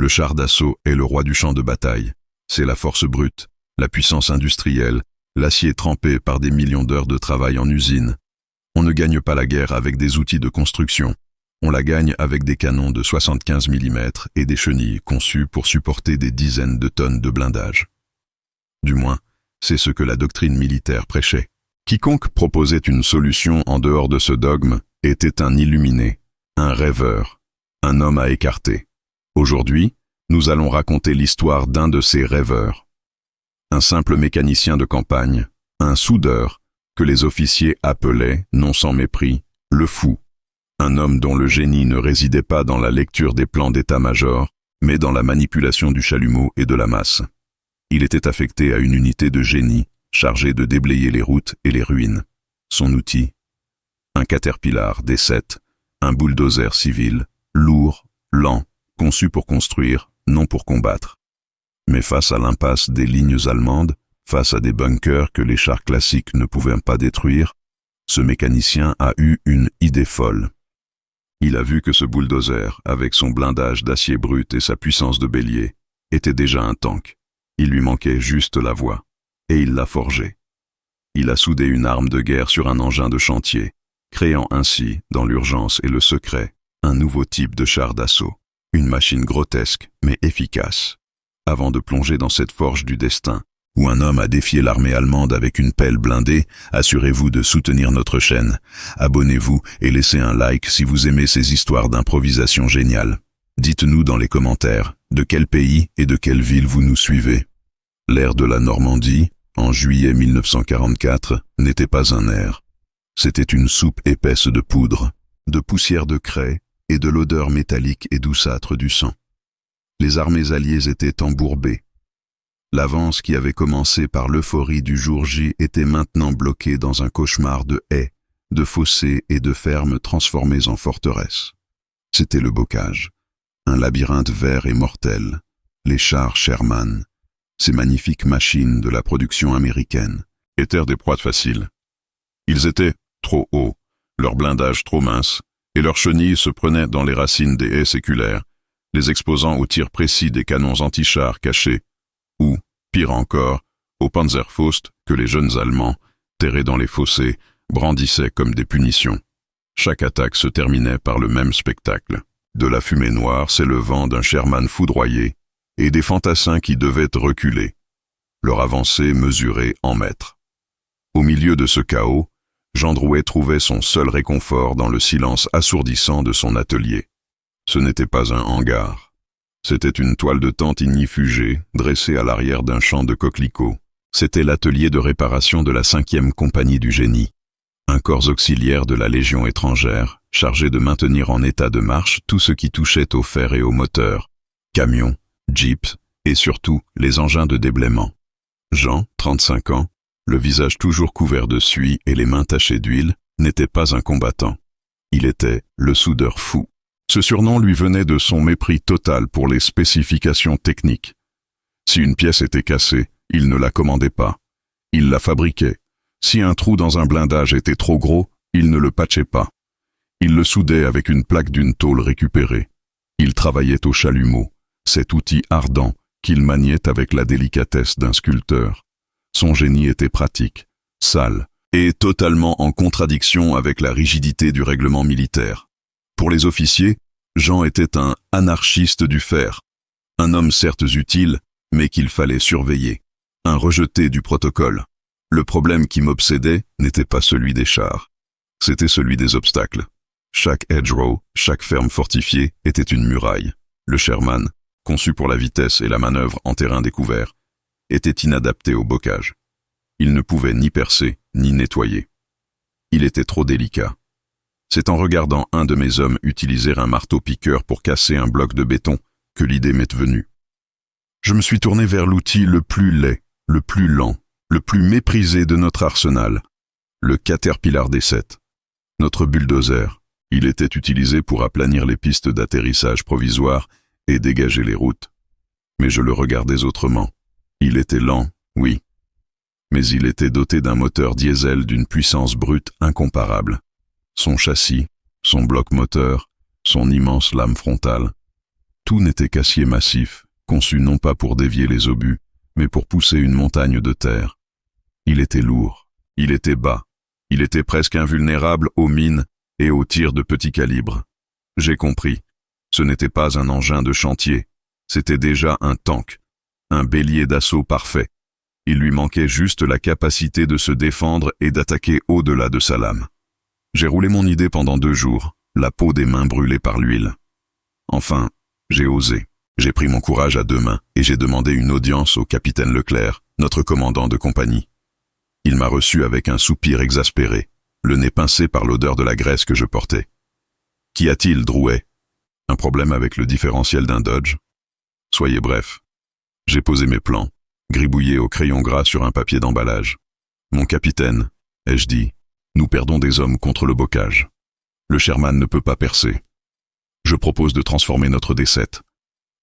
Le char d'assaut est le roi du champ de bataille. C'est la force brute, la puissance industrielle, l'acier trempé par des millions d'heures de travail en usine. On ne gagne pas la guerre avec des outils de construction. On la gagne avec des canons de 75 mm et des chenilles conçues pour supporter des dizaines de tonnes de blindage. Du moins, c'est ce que la doctrine militaire prêchait. Quiconque proposait une solution en dehors de ce dogme était un illuminé, un rêveur, un homme à écarter. Aujourd'hui, nous allons raconter l'histoire d'un de ces rêveurs. Un simple mécanicien de campagne, un soudeur, que les officiers appelaient, non sans mépris, le fou. Un homme dont le génie ne résidait pas dans la lecture des plans d'état-major, mais dans la manipulation du chalumeau et de la masse. Il était affecté à une unité de génie, chargée de déblayer les routes et les ruines. Son outil, un Caterpillar D7, un bulldozer civil, lourd, lent, conçu pour construire, non pour combattre. Mais face à l'impasse des lignes allemandes, face à des bunkers que les chars classiques ne pouvaient pas détruire, ce mécanicien a eu une idée folle. Il a vu que ce bulldozer, avec son blindage d'acier brut et sa puissance de bélier, était déjà un tank. Il lui manquait juste la voie, et il l'a forgé. Il a soudé une arme de guerre sur un engin de chantier, créant ainsi, dans l'urgence et le secret, un nouveau type de char d'assaut, une machine grotesque mais efficace. Avant de plonger dans cette forge du destin, où un homme a défié l'armée allemande avec une pelle blindée, assurez-vous de soutenir notre chaîne. Abonnez-vous et laissez un like si vous aimez ces histoires d'improvisation géniales. Dites-nous dans les commentaires de quel pays et de quelle ville vous nous suivez. L'air de la Normandie, en juillet 1944, n'était pas un air. C'était une soupe épaisse de poudre, de poussière de craie et de l'odeur métallique et douceâtre du sang. Les armées alliées étaient embourbées. L'avance qui avait commencé par l'euphorie du jour J était maintenant bloquée dans un cauchemar de haies, de fossés et de fermes transformées en forteresses. C'était le bocage, un labyrinthe vert et mortel, les chars Sherman, ces magnifiques machines de la production américaine, étaient des proies faciles. Ils étaient trop hauts, leur blindage trop mince, et leurs chenilles se prenaient dans les racines des haies séculaires, les exposant aux tirs précis des canons anti-chars cachés, ou, pire encore, aux Panzerfaust que les jeunes Allemands, terrés dans les fossés, brandissaient comme des punitions. Chaque attaque se terminait par le même spectacle. De la fumée noire s'élevant d'un Sherman foudroyé, et des fantassins qui devaient reculer, leur avancée mesurée en mètres. Au milieu de ce chaos, Jean Drouet trouvait son seul réconfort dans le silence assourdissant de son atelier. Ce n'était pas un hangar. C'était une toile de tente ignifugée, dressée à l'arrière d'un champ de coquelicots. C'était l'atelier de réparation de la 5e compagnie du génie, un corps auxiliaire de la Légion étrangère, chargé de maintenir en état de marche tout ce qui touchait au fer et au moteur, camions, jeeps et surtout les engins de déblaiement. Jean, 35 ans, le visage toujours couvert de suie et les mains tachées d'huile, n'était pas un combattant. Il était le soudeur fou. Ce surnom lui venait de son mépris total pour les spécifications techniques. Si une pièce était cassée, il ne la commandait pas. Il la fabriquait. Si un trou dans un blindage était trop gros, il ne le patchait pas. Il le soudait avec une plaque d'une tôle récupérée. Il travaillait au chalumeau, cet outil ardent qu'il maniait avec la délicatesse d'un sculpteur. Son génie était pratique, sale, et totalement en contradiction avec la rigidité du règlement militaire. Pour les officiers, Jean était un anarchiste du fer, un homme certes utile, mais qu'il fallait surveiller, un rejeté du protocole. Le problème qui m'obsédait n'était pas celui des chars, c'était celui des obstacles. Chaque hedgerow, chaque ferme fortifiée était une muraille. Le Sherman, conçu pour la vitesse et la manœuvre en terrain découvert, était inadapté au bocage. Il ne pouvait ni percer, ni nettoyer. Il était trop délicat. C'est en regardant un de mes hommes utiliser un marteau-piqueur pour casser un bloc de béton que l'idée m'est venue. Je me suis tourné vers l'outil le plus laid, le plus lent, le plus méprisé de notre arsenal, le Caterpillar D7. Notre bulldozer, il était utilisé pour aplanir les pistes d'atterrissage provisoires et dégager les routes. Mais je le regardais autrement. Il était lent, oui, mais il était doté d'un moteur diesel d'une puissance brute incomparable. Son châssis, son bloc moteur, son immense lame frontale. Tout n'était qu'acier massif, conçu non pas pour dévier les obus, mais pour pousser une montagne de terre. Il était lourd, il était bas, il était presque invulnérable aux mines et aux tirs de petit calibre. J'ai compris, ce n'était pas un engin de chantier, c'était déjà un tank, un bélier d'assaut parfait. Il lui manquait juste la capacité de se défendre et d'attaquer au-delà de sa lame. J'ai roulé mon idée pendant 2 jours, la peau des mains brûlée par l'huile. Enfin, j'ai osé. J'ai pris mon courage à 2 mains et j'ai demandé une audience au capitaine Leclerc, notre commandant de compagnie. Il m'a reçu avec un soupir exaspéré, le nez pincé par l'odeur de la graisse que je portais. « Qu'y a-t-il, Drouet ? Un problème avec le différentiel d'un Dodge ? Soyez bref. » J'ai posé mes plans, gribouillé au crayon gras sur un papier d'emballage. « Mon capitaine, ai-je dit, nous perdons des hommes contre le bocage. Le Sherman ne peut pas percer. Je propose de transformer notre D7,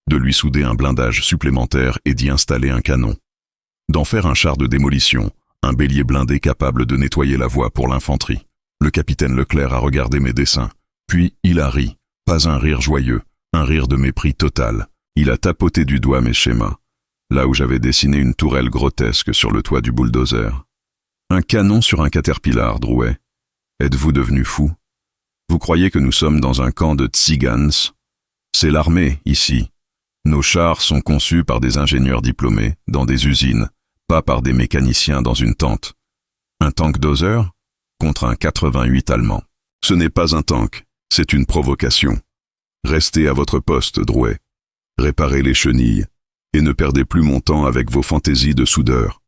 de lui souder un blindage supplémentaire et d'y installer un canon, d'en faire un char de démolition, un bélier blindé capable de nettoyer la voie pour l'infanterie. » Le capitaine Leclerc a regardé mes dessins, puis il a ri, pas un rire joyeux, un rire de mépris total. Il a tapoté du doigt mes schémas, là où j'avais dessiné une tourelle grotesque sur le toit du bulldozer. « Un canon sur un caterpillar, Drouet. Êtes-vous devenu fou? Vous croyez que nous sommes dans un camp de tsigans? C'est l'armée, ici. Nos chars sont conçus par des ingénieurs diplômés, dans des usines, pas par des mécaniciens dans une tente. Un tank dozer contre un 88 allemand. Ce n'est pas un tank, c'est une provocation. Restez à votre poste, Drouet. Réparez les chenilles, et ne perdez plus mon temps avec vos fantaisies de soudeur. »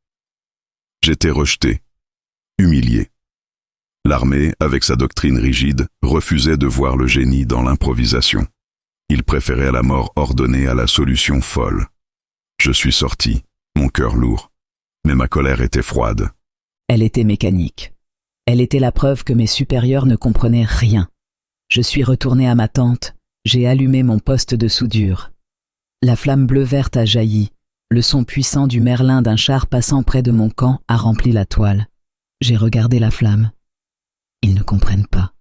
J'étais rejeté, humilié. L'armée, avec sa doctrine rigide, refusait de voir le génie dans l'improvisation. Il préférait la mort ordonnée à la solution folle. Je suis sorti, mon cœur lourd, mais ma colère était froide. Elle était mécanique. Elle était la preuve que mes supérieurs ne comprenaient rien. Je suis retourné à ma tente, j'ai allumé mon poste de soudure. La flamme bleu-verte a jailli, le son puissant du merlin d'un char passant près de mon camp a rempli la toile. J'ai regardé la flamme. Ils ne comprennent pas,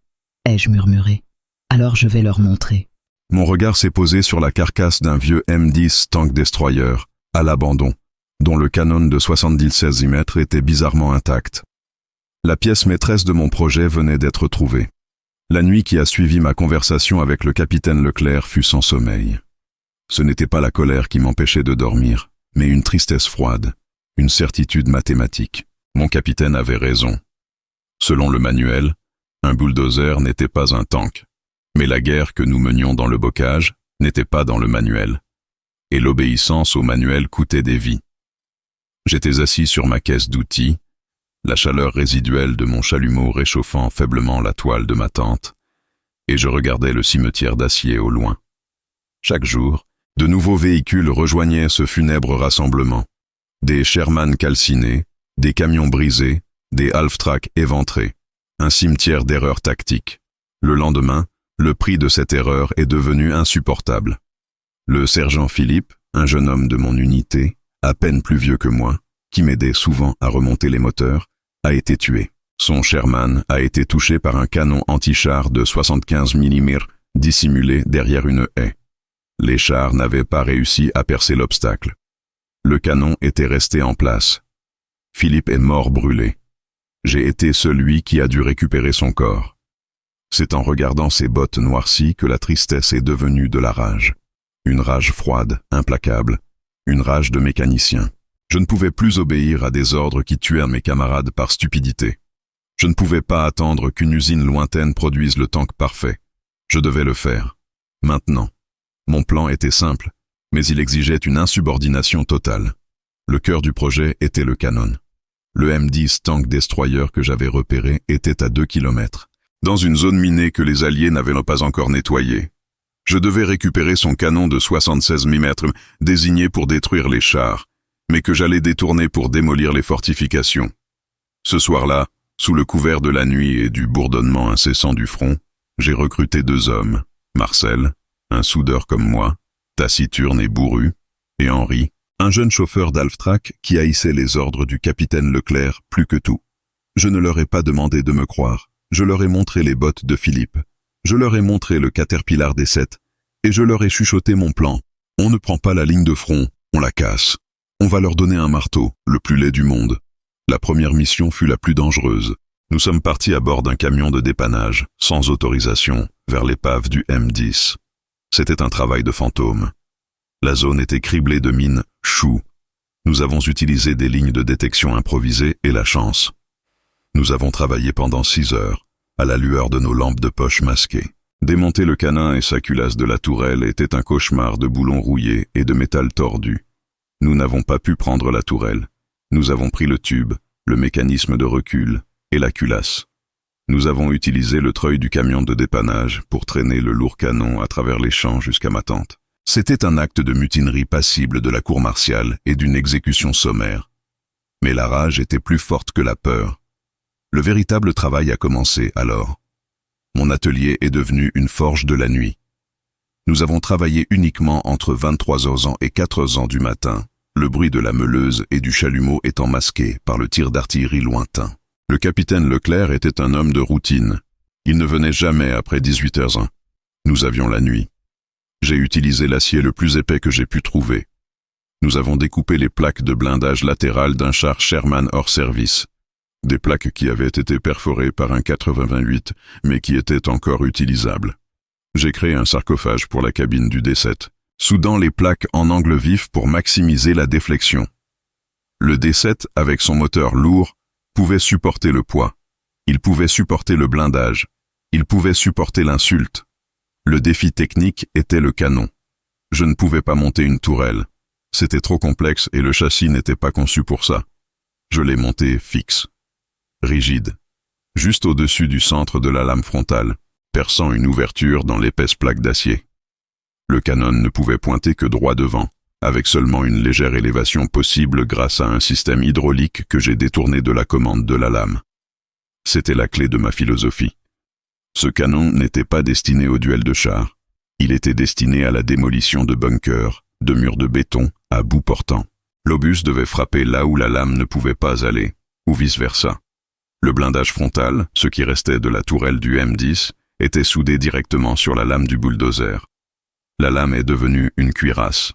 ai-je murmuré. Alors je vais leur montrer. Mon regard s'est posé sur la carcasse d'un vieux M10 tank destroyer, à l'abandon, dont le canon de 77 mm était bizarrement intact. La pièce maîtresse de mon projet venait d'être trouvée. La nuit qui a suivi ma conversation avec le capitaine Leclerc fut sans sommeil. Ce n'était pas la colère qui m'empêchait de dormir, mais une tristesse froide, une certitude mathématique. Mon capitaine avait raison. Selon le manuel, un bulldozer n'était pas un tank, mais la guerre que nous menions dans le bocage n'était pas dans le manuel, et l'obéissance au manuel coûtait des vies. J'étais assis sur ma caisse d'outils, la chaleur résiduelle de mon chalumeau réchauffant faiblement la toile de ma tente, et je regardais le cimetière d'acier au loin. Chaque jour, de nouveaux véhicules rejoignaient ce funèbre rassemblement. Des Sherman calcinés, des camions brisés, des half-tracks éventrés. Un cimetière d'erreurs tactiques. Le lendemain, le prix de cette erreur est devenu insupportable. Le sergent Philippe, un jeune homme de mon unité, à peine plus vieux que moi, qui m'aidait souvent à remonter les moteurs, a été tué. Son Sherman a été touché par un canon anti-char de 75 mm dissimulé derrière une haie. Les chars n'avaient pas réussi à percer l'obstacle. Le canon était resté en place. Philippe est mort brûlé. J'ai été celui qui a dû récupérer son corps. C'est en regardant ses bottes noircies que la tristesse est devenue de la rage. Une rage froide, implacable, une rage de mécanicien. Je ne pouvais plus obéir à des ordres qui tuèrent mes camarades par stupidité. Je ne pouvais pas attendre qu'une usine lointaine produise le tank parfait. Je devais le faire. Maintenant. Mon plan était simple, mais il exigeait une insubordination totale. Le cœur du projet était le canon. Le M10 tank destroyer que j'avais repéré était à 2 km, dans une zone minée que les Alliés n'avaient pas encore nettoyée. Je devais récupérer son canon de 76 mm désigné pour détruire les chars, mais que j'allais détourner pour démolir les fortifications. Ce soir-là, sous le couvert de la nuit et du bourdonnement incessant du front, j'ai recruté 2 hommes, Marcel, un soudeur comme moi, taciturne et bourru, et Henri, un jeune chauffeur d'Halftrack qui haïssait les ordres du capitaine Leclerc plus que tout. Je ne leur ai pas demandé de me croire, je leur ai montré les bottes de Philippe, je leur ai montré le Caterpillar D7, Et je leur ai chuchoté mon plan. On ne prend pas la ligne de front, on la casse. On va leur donner un marteau, le plus laid du monde. La première mission fut la plus dangereuse. Nous sommes partis à bord d'un camion de dépannage, sans autorisation, vers l'épave du M10. C'était un travail de fantôme. La zone était criblée de mines chou. Nous avons utilisé des lignes de détection improvisées et la chance. Nous avons travaillé pendant 6 heures, à la lueur de nos lampes de poche masquées. Démonter le canin et sa culasse de la tourelle était un cauchemar de boulons rouillés et de métal tordu. Nous n'avons pas pu prendre la tourelle. Nous avons pris le tube, le mécanisme de recul et la culasse. Nous avons utilisé le treuil du camion de dépannage pour traîner le lourd canon à travers les champs jusqu'à ma tente. C'était un acte de mutinerie passible de la cour martiale et d'une exécution sommaire. Mais la rage était plus forte que la peur. Le véritable travail a commencé alors. Mon atelier est devenu une forge de la nuit. Nous avons travaillé uniquement entre 23h et 4h du matin, le bruit de la meuleuse et du chalumeau étant masqué par le tir d'artillerie lointain. Le capitaine Leclerc était un homme de routine. Il ne venait jamais après 18h01. Nous avions la nuit. J'ai utilisé l'acier le plus épais que j'ai pu trouver. Nous avons découpé les plaques de blindage latéral d'un char Sherman hors service. Des plaques qui avaient été perforées par un 88, mais qui étaient encore utilisables. J'ai créé un sarcophage pour la cabine du D7, soudant les plaques en angle vif pour maximiser la déflexion. Le D7, avec son moteur lourd, pouvait supporter le poids. Il pouvait supporter le blindage. Il pouvait supporter l'insulte. Le défi technique était le canon. Je ne pouvais pas monter une tourelle. C'était trop complexe et le châssis n'était pas conçu pour ça. Je l'ai monté fixe, rigide, juste au-dessus du centre de la lame frontale, perçant une ouverture dans l'épaisse plaque d'acier. Le canon ne pouvait pointer que droit devant, avec seulement une légère élévation possible grâce à un système hydraulique que j'ai détourné de la commande de la lame. C'était la clé de ma philosophie. Ce canon n'était pas destiné au duel de chars. Il était destiné à la démolition de bunkers, de murs de béton, à bout portant. L'obus devait frapper là où la lame ne pouvait pas aller, ou vice-versa. Le blindage frontal, ce qui restait de la tourelle du M10, était soudé directement sur la lame du bulldozer. La lame est devenue une cuirasse.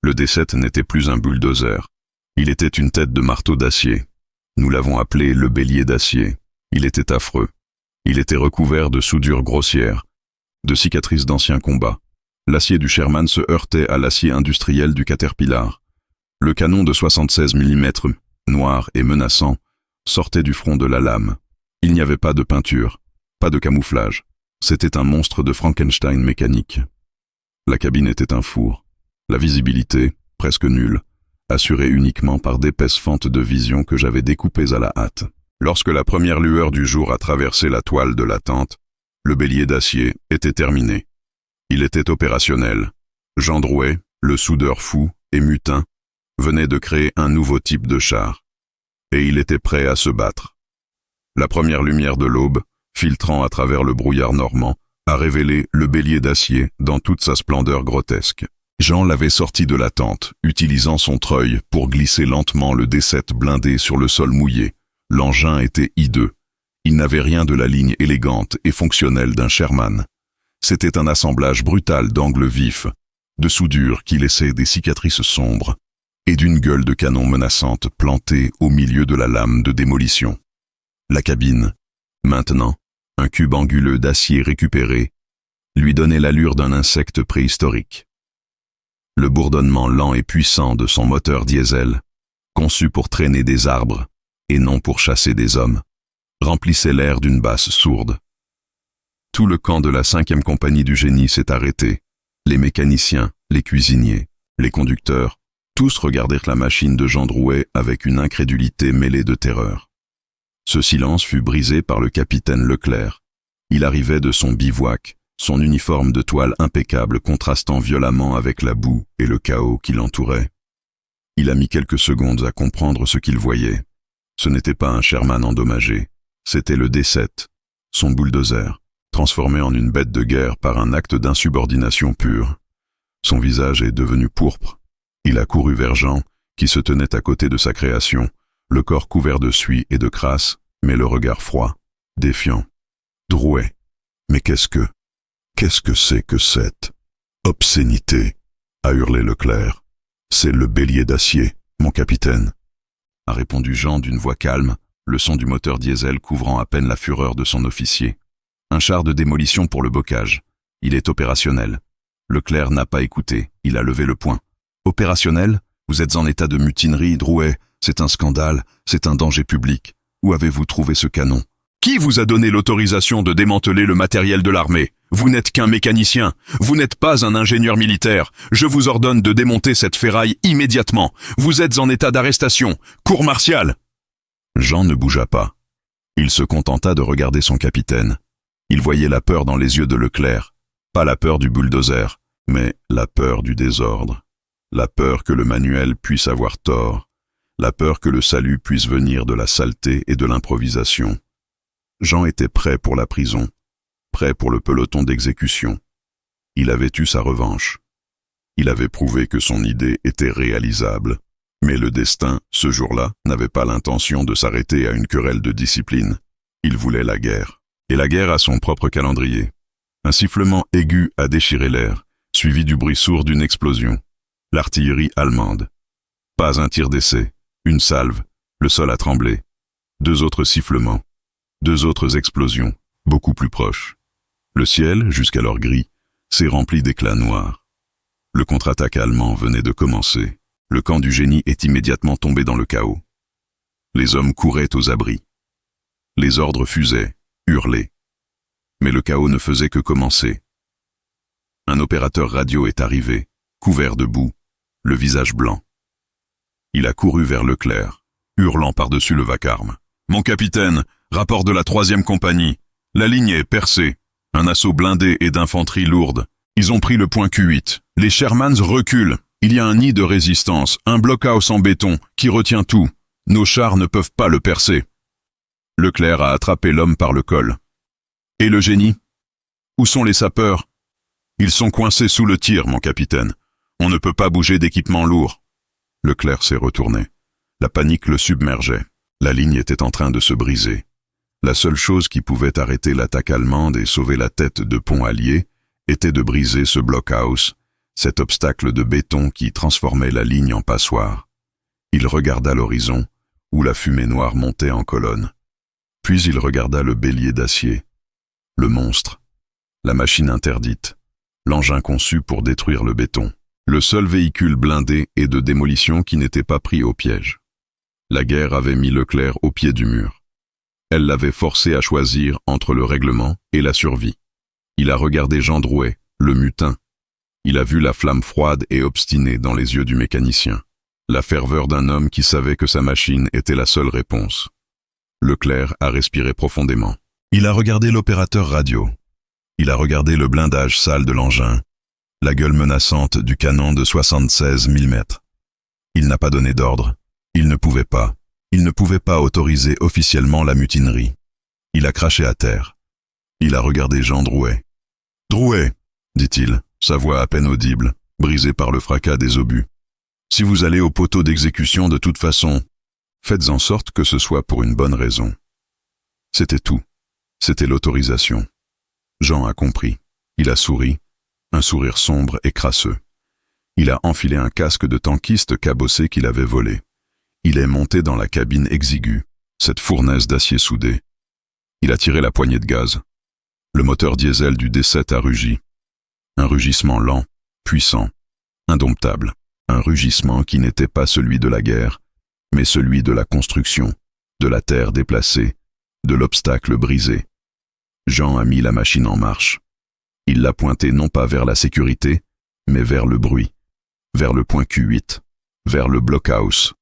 Le D7 n'était plus un bulldozer. Il était une tête de marteau d'acier. Nous l'avons appelé le bélier d'acier. Il était affreux. Il était recouvert de soudures grossières, de cicatrices d'anciens combats. L'acier du Sherman se heurtait à l'acier industriel du Caterpillar. Le canon de 76 mm, noir et menaçant, sortait du front de la lame. Il n'y avait pas de peinture, pas de camouflage. C'était un monstre de Frankenstein mécanique. La cabine était un four. La visibilité, presque nulle, assurée uniquement par d'épaisses fentes de vision que j'avais découpées à la hâte. Lorsque la première lueur du jour a traversé la toile de la tente, le bélier d'acier était terminé. Il était opérationnel. Jean Drouet, le soudeur fou et mutin, venait de créer un nouveau type de char. Et il était prêt à se battre. La première lumière de l'aube, filtrant à travers le brouillard normand, a révélé le bélier d'acier dans toute sa splendeur grotesque. Jean l'avait sorti de la tente, utilisant son treuil pour glisser lentement le D7 blindé sur le sol mouillé. L'engin était hideux. Il n'avait rien de la ligne élégante et fonctionnelle d'un Sherman. C'était un assemblage brutal d'angles vifs, de soudures qui laissaient des cicatrices sombres, et d'une gueule de canon menaçante plantée au milieu de la lame de démolition. La cabine, maintenant, un cube anguleux d'acier récupéré, lui donnait l'allure d'un insecte préhistorique. Le bourdonnement lent et puissant de son moteur diesel, conçu pour traîner des arbres et non pour chasser des hommes, remplissait l'air d'une basse sourde. Tout le camp de la 5e compagnie du génie s'est arrêté. Les mécaniciens, les cuisiniers, les conducteurs, tous regardèrent la machine de Jean Drouet avec une incrédulité mêlée de terreur. Ce silence fut brisé par le capitaine Leclerc. Il arrivait de son bivouac, son uniforme de toile impeccable contrastant violemment avec la boue et le chaos qui l'entourait. Il a mis quelques secondes à comprendre ce qu'il voyait. Ce n'était pas un Sherman endommagé, c'était le D7, son bulldozer, transformé en une bête de guerre par un acte d'insubordination pure. Son visage est devenu pourpre. Il a couru vers Jean, qui se tenait à côté de sa création, le corps couvert de suie et de crasse, mais le regard froid, défiant. « Drouet, mais qu'est-ce que c'est que cette ?» Obscénité, a hurlé Leclerc. C'est le bélier d'acier, mon capitaine, a répondu Jean d'une voix calme, le son du moteur diesel couvrant à peine la fureur de son officier. Un char de démolition pour le bocage. Il est opérationnel. Leclerc n'a pas écouté, il a levé le poing. Opérationnel? Vous êtes en état de mutinerie, Drouet. C'est un scandale, c'est un danger public. Où avez-vous trouvé ce canon? Qui vous a donné l'autorisation de démanteler le matériel de l'armée? Vous n'êtes qu'un mécanicien, vous n'êtes pas un ingénieur militaire. Je vous ordonne de démonter cette ferraille immédiatement. Vous êtes en état d'arrestation. Cour martiale. Jean ne bougea pas. Il se contenta de regarder son capitaine. Il voyait la peur dans les yeux de Leclerc. Pas la peur du bulldozer, mais la peur du désordre. La peur que le manuel puisse avoir tort. La peur que le salut puisse venir de la saleté et de l'improvisation. Jean était prêt pour la prison, prêt pour le peloton d'exécution. Il avait eu sa revanche. Il avait prouvé que son idée était réalisable. Mais le destin, ce jour-là, n'avait pas l'intention de s'arrêter à une querelle de discipline. Il voulait la guerre. Et la guerre a son propre calendrier. Un sifflement aigu a déchiré l'air, suivi du bruit sourd d'une explosion. L'artillerie allemande. Pas un tir d'essai, une salve, le sol a tremblé. 2 autres sifflements. 2 autres explosions, beaucoup plus proches. Le ciel, jusqu'alors gris, s'est rempli d'éclats noirs. Le contre-attaque allemand venait de commencer. Le camp du génie est immédiatement tombé dans le chaos. Les hommes couraient aux abris. Les ordres fusaient, hurlaient. Mais le chaos ne faisait que commencer. Un opérateur radio est arrivé, couvert de boue, le visage blanc. Il a couru vers Leclerc, hurlant par-dessus le vacarme. « Mon capitaine, rapport de la 3e compagnie. La ligne est percée. Un assaut blindé et d'infanterie lourde. Ils ont pris le point Q8. Les Shermans reculent. Il y a un nid de résistance, un blockhouse en béton qui retient tout. Nos chars ne peuvent pas le percer. » Leclerc a attrapé l'homme par le col. « Et le génie? Où sont les sapeurs? » « Ils sont coincés sous le tir, mon capitaine. On ne peut pas bouger d'équipement lourd. » Leclerc s'est retourné. La panique le submergeait. La ligne était en train de se briser. La seule chose qui pouvait arrêter l'attaque allemande et sauver la tête de pont allié était de briser ce blockhouse, cet obstacle de béton qui transformait la ligne en passoire. Il regarda l'horizon, où la fumée noire montait en colonne. Puis il regarda le bélier d'acier, le monstre, la machine interdite, l'engin conçu pour détruire le béton, le seul véhicule blindé et de démolition qui n'était pas pris au piège. La guerre avait mis Leclerc au pied du mur. Elle l'avait forcé à choisir entre le règlement et la survie. Il a regardé Jean Drouet, le mutin. Il a vu la flamme froide et obstinée dans les yeux du mécanicien, la ferveur d'un homme qui savait que sa machine était la seule réponse. Leclerc a respiré profondément. Il a regardé l'opérateur radio. Il a regardé le blindage sale de l'engin, la gueule menaçante du canon de 76 mm. Il n'a pas donné d'ordre. Il ne pouvait pas. Il ne pouvait pas autoriser officiellement la mutinerie. Il a craché à terre. Il a regardé Jean Drouet. « Drouet !» dit-il, sa voix à peine audible, brisée par le fracas des obus. « Si vous allez au poteau d'exécution de toute façon, faites en sorte que ce soit pour une bonne raison. » C'était tout. C'était l'autorisation. Jean a compris. Il a souri, un sourire sombre et crasseux. Il a enfilé un casque de tankiste cabossé qu'il avait volé. Il est monté dans la cabine exiguë, cette fournaise d'acier soudé. Il a tiré la poignée de gaz. Le moteur diesel du D7 a rugi. Un rugissement lent, puissant, indomptable. Un rugissement qui n'était pas celui de la guerre, mais celui de la construction, de la terre déplacée, de l'obstacle brisé. Jean a mis la machine en marche. Il l'a pointée non pas vers la sécurité, mais vers le bruit, vers le point Q8, vers le blockhouse,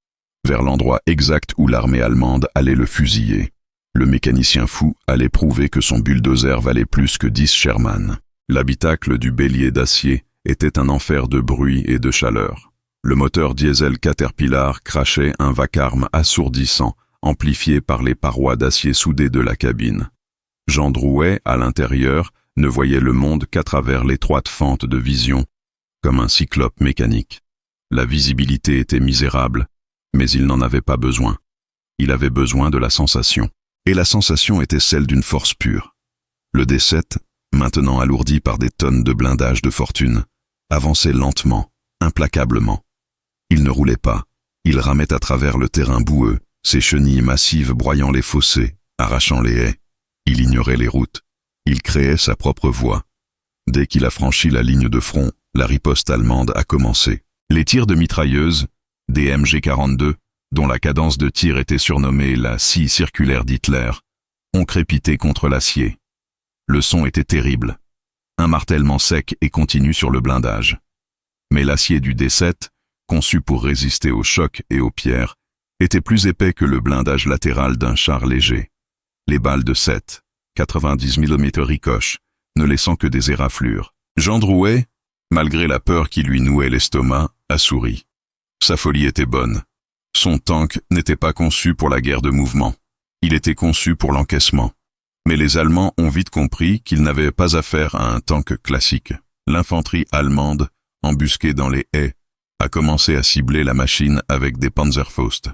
vers l'endroit exact où l'armée allemande allait le fusiller. Le mécanicien fou allait prouver que son bulldozer valait plus que 10 Sherman. L'habitacle du bélier d'acier était un enfer de bruit et de chaleur. Le moteur diesel Caterpillar crachait un vacarme assourdissant, amplifié par les parois d'acier soudées de la cabine. Jean Drouet, à l'intérieur, ne voyait le monde qu'à travers l'étroite fente de vision, comme un cyclope mécanique. La visibilité était misérable, mais il n'en avait pas besoin. Il avait besoin de la sensation. Et la sensation était celle d'une force pure. Le D7, maintenant alourdi par des tonnes de blindage de fortune, avançait lentement, implacablement. Il ne roulait pas, il ramait à travers le terrain boueux, ses chenilles massives broyant les fossés, arrachant les haies. Il ignorait les routes. Il créait sa propre voie. Dès qu'il a franchi la ligne de front, la riposte allemande a commencé. Les tirs de mitrailleuses, des MG42, dont la cadence de tir était surnommée la scie circulaire d'Hitler, ont crépité contre l'acier. Le son était terrible. Un martèlement sec et continu sur le blindage. Mais l'acier du D7, conçu pour résister aux chocs et aux pierres, était plus épais que le blindage latéral d'un char léger. Les balles de 7, 90 mm ricochent, ne laissant que des éraflures. Jean Drouet, malgré la peur qui lui nouait l'estomac, a souri. Sa folie était bonne. Son tank n'était pas conçu pour la guerre de mouvement. Il était conçu pour l'encaissement. Mais les Allemands ont vite compris qu'ils n'avaient pas affaire à un tank classique. L'infanterie allemande, embusquée dans les haies, a commencé à cibler la machine avec des Panzerfaust.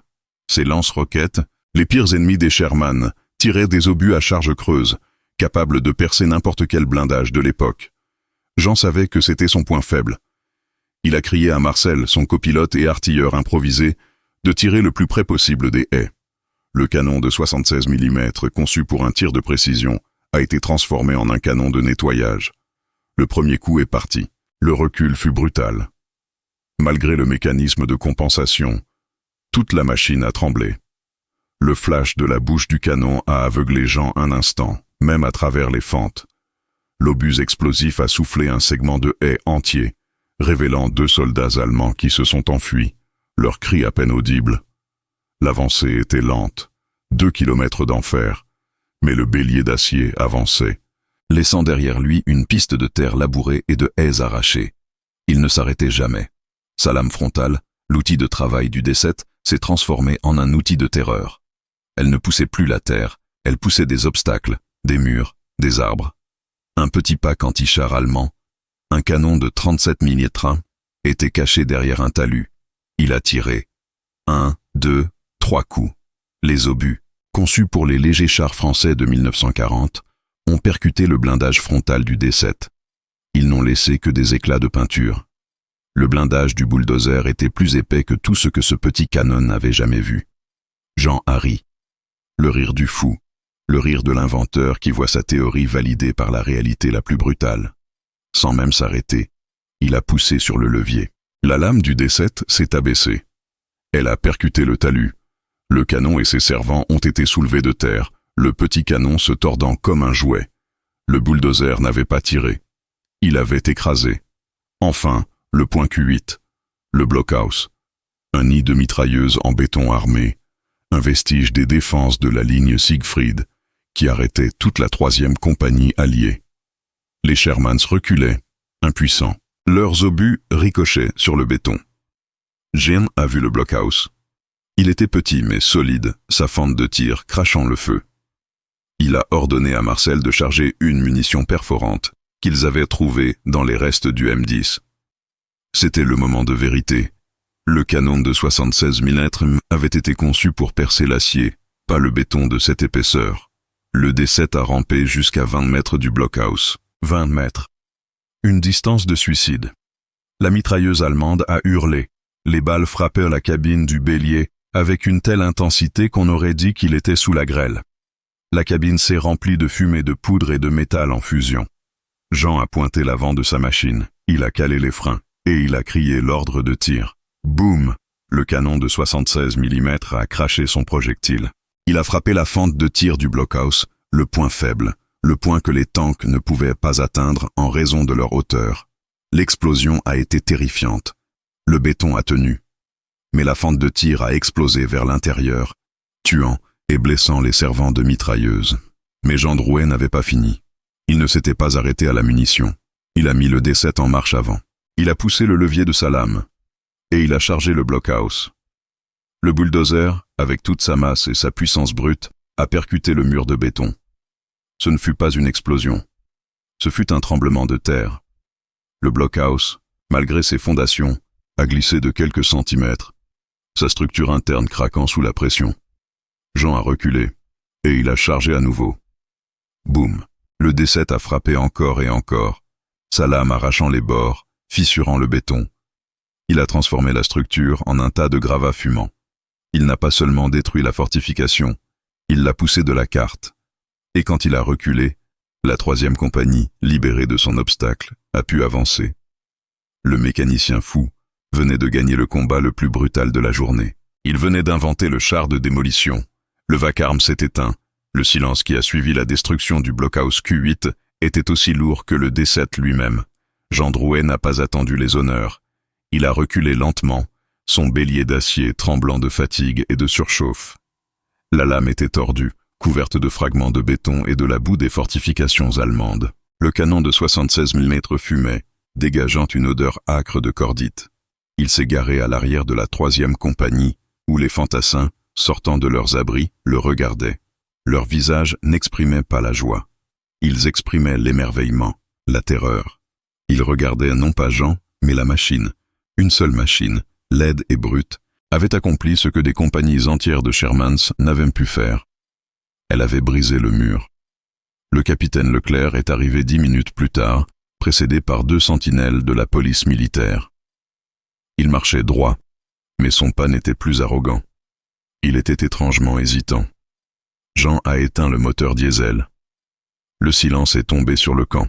Ces lance-roquettes, les pires ennemis des Sherman, tiraient des obus à charge creuse, capables de percer n'importe quel blindage de l'époque. Jean savait que c'était son point faible. Il a crié à Marcel, son copilote et artilleur improvisé, de tirer le plus près possible des haies. Le canon de 76 mm, conçu pour un tir de précision, a été transformé en un canon de nettoyage. Le premier coup est parti. Le recul fut brutal. Malgré le mécanisme de compensation, toute la machine a tremblé. Le flash de la bouche du canon a aveuglé Jean un instant, même à travers les fentes. L'obus explosif a soufflé un segment de haie entier, révélant 2 soldats allemands qui se sont enfuis, leurs cris à peine audibles. L'avancée était lente, 2 kilomètres d'enfer, mais le bélier d'acier avançait, laissant derrière lui une piste de terre labourée et de haies arrachées. Il ne s'arrêtait jamais. Sa lame frontale, l'outil de travail du D7, s'est transformée en un outil de terreur. Elle ne poussait plus la terre, elle poussait des obstacles, des murs, des arbres. Un petit pack anti-char allemand, un canon de 37 mm, était caché derrière un talus. Il a tiré. 1, 2, 3 coups. Les obus, conçus pour les légers chars français de 1940, ont percuté le blindage frontal du D7. Ils n'ont laissé que des éclats de peinture. Le blindage du bulldozer était plus épais que tout ce que ce petit canon n'avait jamais vu. Jean a ri. Le rire du fou, le rire de l'inventeur qui voit sa théorie validée par la réalité la plus brutale. Sans même s'arrêter, il a poussé sur le levier. La lame du D7 s'est abaissée. Elle a percuté le talus. Le canon et ses servants ont été soulevés de terre, le petit canon se tordant comme un jouet. Le bulldozer n'avait pas tiré. Il avait écrasé. Enfin, le point Q8, le blockhouse, un nid de mitrailleuses en béton armé, un vestige des défenses de la ligne Siegfried, qui arrêtait toute la 3e compagnie alliée. Les Shermans reculaient, impuissants. Leurs obus ricochaient sur le béton. Jean a vu le blockhouse. Il était petit mais solide, sa fente de tir crachant le feu. Il a ordonné à Marcel de charger une munition perforante qu'ils avaient trouvée dans les restes du M10. C'était le moment de vérité. Le canon de 76 mm avait été conçu pour percer l'acier, pas le béton de cette épaisseur. Le D7 a rampé jusqu'à 20 mètres du blockhouse. 20 mètres. Une distance de suicide. La mitrailleuse allemande a hurlé. Les balles frappaient la cabine du bélier avec une telle intensité qu'on aurait dit qu'il était sous la grêle. La cabine s'est remplie de fumée de poudre et de métal en fusion. Jean a pointé l'avant de sa machine. Il a calé les freins. Et il a crié l'ordre de tir. Boum! Le canon de 76 mm a craché son projectile. Il a frappé la fente de tir du blockhouse, le point faible, le point que les tanks ne pouvaient pas atteindre en raison de leur hauteur. L'explosion a été terrifiante. Le béton a tenu. Mais la fente de tir a explosé vers l'intérieur, tuant et blessant les servants de mitrailleuses. Mais Jean Drouet n'avait pas fini. Il ne s'était pas arrêté à la munition. Il a mis le D7 en marche avant. Il a poussé le levier de sa lame, et il a chargé le blockhouse. Le bulldozer, avec toute sa masse et sa puissance brute, a percuté le mur de béton. Ce ne fut pas une explosion. Ce fut un tremblement de terre. Le blockhouse, malgré ses fondations, a glissé de quelques centimètres, sa structure interne craquant sous la pression. Jean a reculé, et il a chargé à nouveau. Boum! Le D7 a frappé encore et encore, sa lame arrachant les bords, fissurant le béton. Il a transformé la structure en un tas de gravats fumants. Il n'a pas seulement détruit la fortification, il l'a poussée de la carte. Et quand il a reculé, la 3e compagnie, libérée de son obstacle, a pu avancer. Le mécanicien fou venait de gagner le combat le plus brutal de la journée. Il venait d'inventer le char de démolition. Le vacarme s'est éteint. Le silence qui a suivi la destruction du blockhouse Q8 était aussi lourd que le D7 lui-même. Jean Drouet n'a pas attendu les honneurs. Il a reculé lentement, son bélier d'acier tremblant de fatigue et de surchauffe. La lame était tordue, couverte de fragments de béton et de la boue des fortifications allemandes. Le canon de 76 mm fumait, dégageant une odeur âcre de cordite. Il s'est garé à l'arrière de la 3e compagnie, où les fantassins, sortant de leurs abris, le regardaient. Leurs visages n'exprimaient pas la joie. Ils exprimaient l'émerveillement, la terreur. Ils regardaient non pas Jean, mais la machine. Une seule machine, laide et brute, avait accompli ce que des compagnies entières de Shermans n'avaient pu faire. Elle avait brisé le mur. Le capitaine Leclerc est arrivé 10 minutes plus tard, précédé par 2 sentinelles de la police militaire. Il marchait droit, mais son pas n'était plus arrogant. Il était étrangement hésitant. Jean a éteint le moteur diesel. Le silence est tombé sur le camp.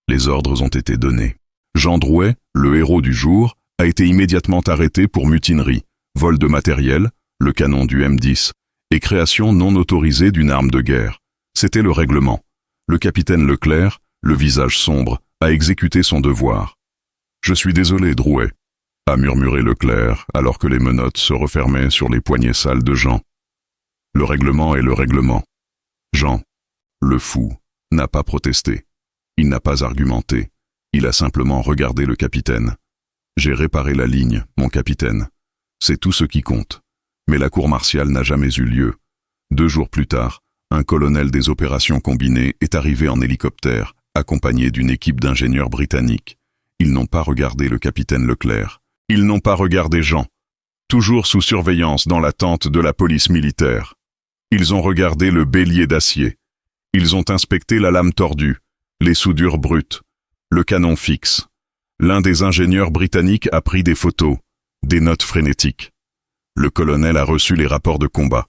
Les ordres ont été donnés. Jean Drouet, le héros du jour, a été immédiatement arrêté pour mutinerie, vol de matériel, le canon du M10, et création non autorisée d'une arme de guerre. C'était le règlement. Le capitaine Leclerc, le visage sombre, a exécuté son devoir. « Je suis désolé, Drouet », a murmuré Leclerc alors que les menottes se refermaient sur les poignets sales de Jean. Le règlement est le règlement. Jean, le fou, n'a pas protesté. Il n'a pas argumenté. Il a simplement regardé le capitaine. « J'ai réparé la ligne, mon capitaine. C'est tout ce qui compte. » Mais la cour martiale n'a jamais eu lieu. 2 jours plus tard, un colonel des opérations combinées est arrivé en hélicoptère, accompagné d'une équipe d'ingénieurs britanniques. Ils n'ont pas regardé le capitaine Leclerc. Ils n'ont pas regardé Jean, toujours sous surveillance dans la tente de la police militaire. Ils ont regardé le bélier d'acier. Ils ont inspecté la lame tordue, les soudures brutes, le canon fixe. L'un des ingénieurs britanniques a pris des photos, des notes frénétiques. Le colonel a reçu les rapports de combat.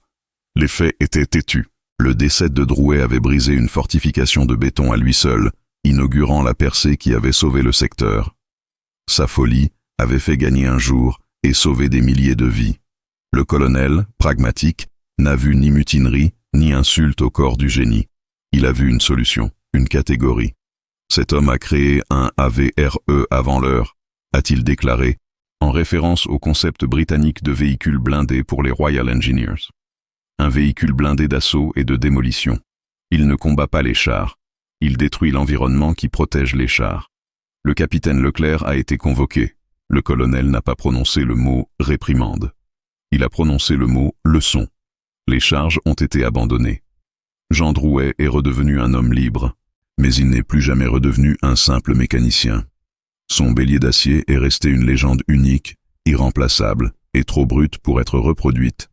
Les faits étaient têtus. Le D7 de Drouet avait brisé une fortification de béton à lui seul, inaugurant la percée qui avait sauvé le secteur. Sa folie avait fait gagner un jour et sauvé des milliers de vies. Le colonel, pragmatique, n'a vu ni mutinerie, ni insulte au corps du génie. Il a vu une solution, une catégorie. Cet homme a créé un AVRE avant l'heure, a-t-il déclaré, en référence au concept britannique de véhicule blindé pour les Royal Engineers. Un véhicule blindé d'assaut et de démolition. Il ne combat pas les chars. Il détruit l'environnement qui protège les chars. Le capitaine Leclerc a été convoqué. Le colonel n'a pas prononcé le mot « réprimande ». Il a prononcé le mot « leçon ». Les charges ont été abandonnées. Jean Drouet est redevenu un homme libre, mais il n'est plus jamais redevenu un simple mécanicien. Son bélier d'acier est resté une légende unique, irremplaçable et trop brute pour être reproduite.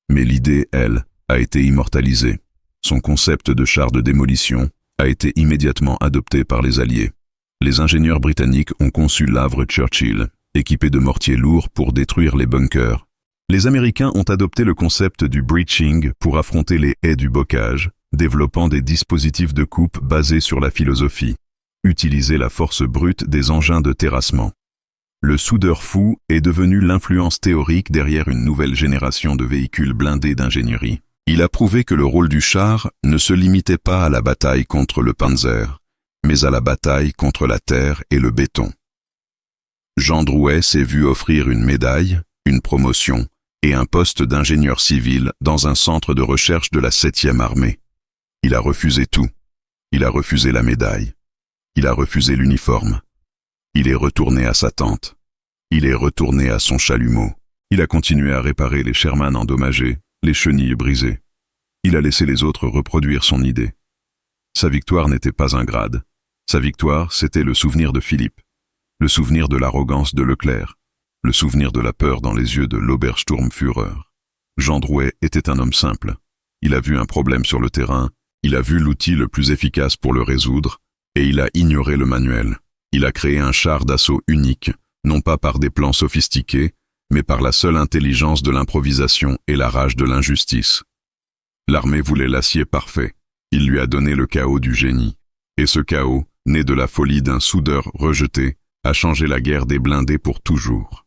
Mais l'idée, elle, a été immortalisée. Son concept de char de démolition a été immédiatement adopté par les Alliés. Les ingénieurs britanniques ont conçu l'Havre Churchill, équipé de mortiers lourds pour détruire les bunkers. Les Américains ont adopté le concept du breaching pour affronter les haies du bocage, développant des dispositifs de coupe basés sur la philosophie. Utiliser la force brute des engins de terrassement. Le soudeur fou est devenu l'influence théorique derrière une nouvelle génération de véhicules blindés d'ingénierie. Il a prouvé que le rôle du char ne se limitait pas à la bataille contre le Panzer, mais à la bataille contre la terre et le béton. Jean Drouet s'est vu offrir une médaille, une promotion et un poste d'ingénieur civil dans un centre de recherche de la 7e armée. Il a refusé tout. Il a refusé la médaille. Il a refusé l'uniforme. Il est retourné à sa tente. Il est retourné à son chalumeau. Il a continué à réparer les Sherman endommagés, les chenilles brisées. Il a laissé les autres reproduire son idée. Sa victoire n'était pas un grade. Sa victoire, c'était le souvenir de Philippe, le souvenir de l'arrogance de Leclerc, le souvenir de la peur dans les yeux de l'Obersturmführer. Jean Drouet était un homme simple. Il a vu un problème sur le terrain, il a vu l'outil le plus efficace pour le résoudre, et il a ignoré le manuel. Il a créé un char d'assaut unique, non pas par des plans sophistiqués, mais par la seule intelligence de l'improvisation et la rage de l'injustice. L'armée voulait l'acier parfait. Il lui a donné le chaos du génie. Et ce chaos, né de la folie d'un soudeur rejeté, a changé la guerre des blindés pour toujours.